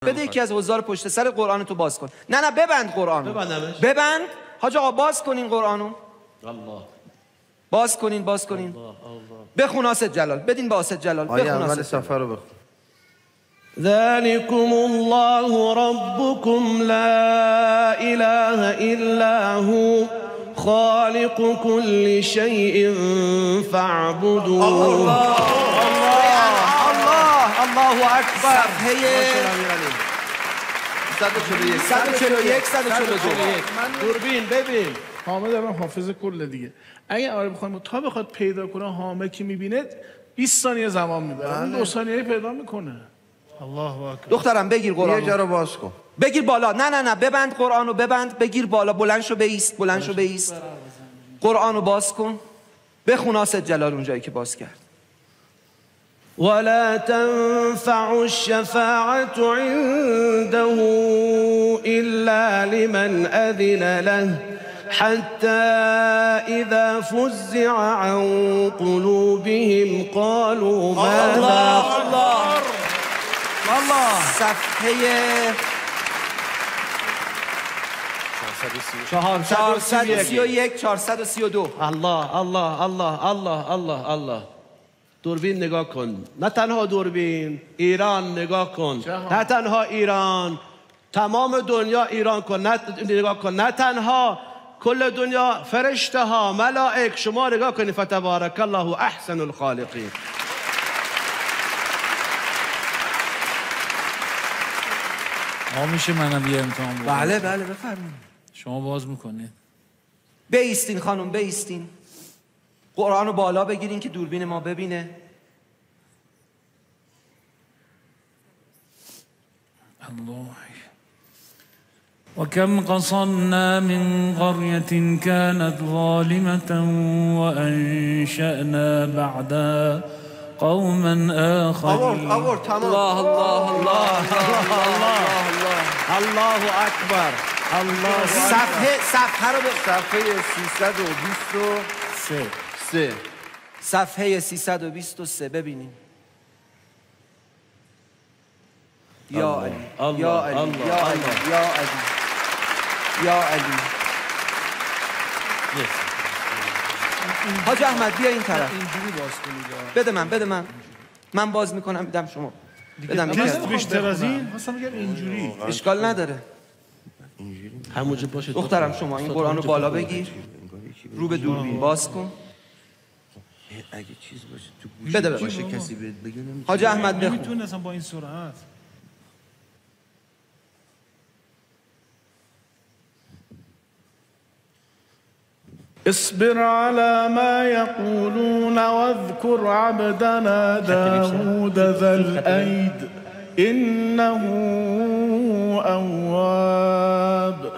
بده یکی از حضار پشت سر قرآن تو باز کن. نه ببند قرآنو. ببند. حاج آقا باز کنین قرآنو. الله. باز کنین. بخون آسد جلال. بدین با آسد جلال. بخون اول صفحه رو بخون. ذلكم الله ربكم لا اله الا هو خالق كل شيء فاعبدوه. الله اکبر. صفحه 141 دوربین ببین. حامد الان حافظ کل دیگه. اگه آره بخوایم تا بخواد پیدا کنه حامد که میبینه 20 ثانیه زمان میبره. اون 2 ثانیه پیدا میکنه. الله اکبر. دخترم بگیر قرآنو. یه جا رو باز کن. بگیر بالا. نه ببند قرآنو. ببند. بگیر بالا. بلند شو بیست. قرآنو باز کن. بخون آسد جلال اونجایی که باز کرد. ولا تنفع الشفاعة عنده إلا لمن أذن له حتى إذا فزع عن قلوبهم قالوا ماذا. الله. صفحه 431 432. الله. دوربین نگاه کن. نه تنها دوربین، ایران نگاه کن. نه تنها ایران، تمام دنیا ایران کن. نگاه کن. نه تنها کل دنیا، فرشته ها، ملائک، شما نگاه کنید. فتبارک الله احسن الخالقین. میشه منم یه امتحان بکنم؟ بله بفرمایید. شما باز میکنید. بیستین خانم بیستین. قرآنو بالا بگیرین که دوربین ما ببینه. الله. وكم قصرنا من قرية كانت ظالمة وأنشأنا بعدها قوما آخرين. الله اکبر. الله. صفحه رو صفحه 323. صفحه 323 ببینیم. یا علی یا علی یا علی یا علی یا علی. حاج احمد بیا این طرف. اینجوری باز کنید. بده من باز میکنم. میدم شما. بدم تست بیشتر از این. اصلا میگم اینجوری. اشکال نداره. همونجا باشه. دخترم شما این قرآنو بالا بگیر. رو به دوربین باز کن. اگه چیز باشه تو گوشی بده باشه کسی بهت بگه نمیتونه. حاج احمد بخون. نمیتونه اصلا با این سرعت. اصبر على ما يقولون واذكر عبدنا داود ذا الأيد إنه أواب.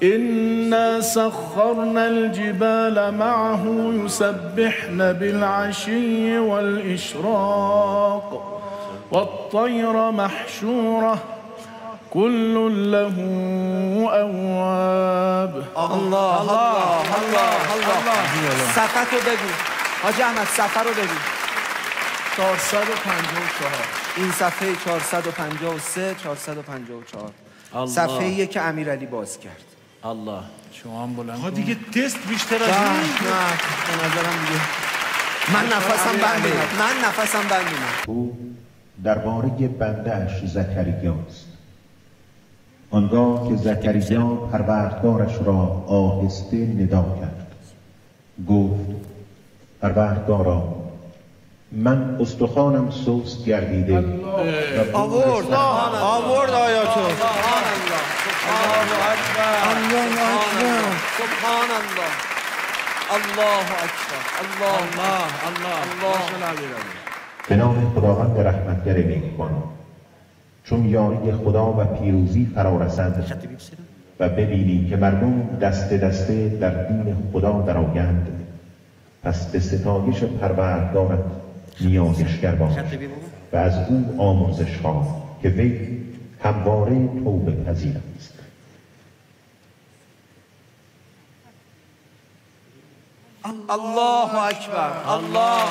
إنا سخرنا الجبال معه يسبحن بالعشي والإشراق والطير محشورة كل له أواب. الله. صفحه رو بگو حاج احمد. صفحه رو بگو. 454. این صفحه 453 454. صفحه‌ایه که امیرعلی باز کرد. الله. شما هم بلند کن. دیگه تست بیشتر از این. نه به نظرم دیگه من نفسم بند میاد. او درباره بنده‌اش زکریاست. آنگاه که زکریا پروردگارش را آهسته ندا کرد گفت پروردگارا من استخوانم سست گردیده. آورد آیاتو. سبحان الله. به نام خداوند رحمتگر مهربان. چون یاری خدا و پیروزی فرا رسد و ببینی که مردم دست دسته در دین خدا درآیند، پس به ستایش پروردگارت نیایشگر باش و از او آمرزش خواه که وی همواره توبه پذیر است. الله اکبر. الله.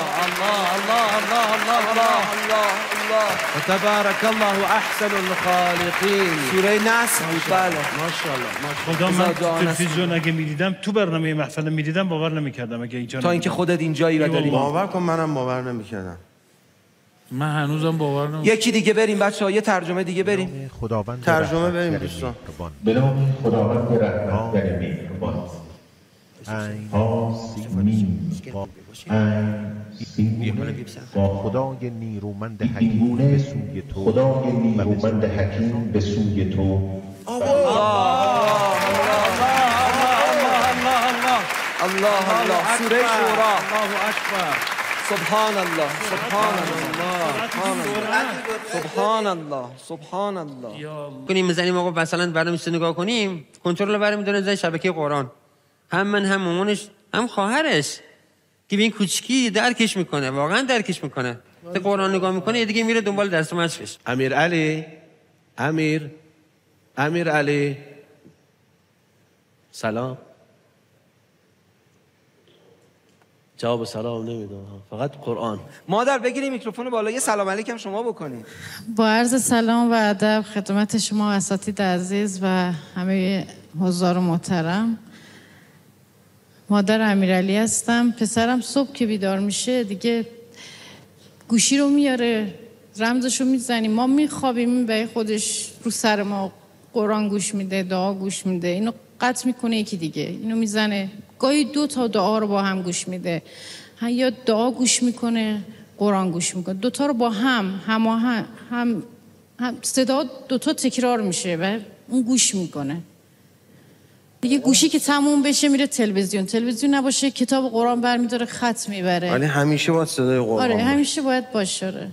الله. تبارک الله احسن الخالقین. سوره نصر بود. بله خدا من تلویزیون اگه میدیدم تو برنامه محفل میدیدم باور نمیکردم اگه اینجا تا اینکه خودت اینجایی و داری باور کن منم باور نمی‌کردم. من هنوزم باور نمی‌کنم. یکی دیگه بریم بچه‌ها، یه ترجمه دیگه بریم. خداوند ترجمه بریم دوستان. به نام خداوند رحمتگر مهربان. آمین. با خدای نیرومند حکیم به سوی تو. خدای نیرومند حکیم به سوی تو. الله الله. سوره شورا. الله اکبر. سبحان الله سبحان الله سبحان الله سبحان الله. کنیم میزنیم آقا مثلا برنامه‌ریزی نگاه کنیم، کنترل رو برمی داره زای شبکه قرآن. هم من هم مامانش هم خواهرش که به این کوچکی درکش میکنه، واقعا درکش میکنه. تا قرآن نگاه میکنه یه دیگه میره دنبال درس و مشقش. امیر علی سلام. جواب سلام نمیدونم، فقط قرآن. مادر بگیری میکروفون بالا یه سلام علیکم شما بکنید. با عرض سلام و ادب خدمت شما اساتید عزیز و همه حضار محترم. مادر امیرعلی هستم. پسرم صبح که بیدار میشه دیگه گوشی رو میاره، رمزشو میزنیم، ما میخوابیم، به خودش رو سر ما قرآن گوش میده، دعا گوش میده، اینو قطع میکنه یکی دیگه اینو میزنه. گاهی 2 تا دعا رو با هم گوش میده، یا دعا گوش میکنه قرآن گوش میکنه، 2 تا رو با هم صدا 2 تا تکرار میشه و اون گوش میکنه. دیگه گوشی که تموم بشه میره تلویزیون نباشه کتاب قرآن برمیداره خط میبره. ولی همیشه باید صدای قرآن آره همیشه باید باشه.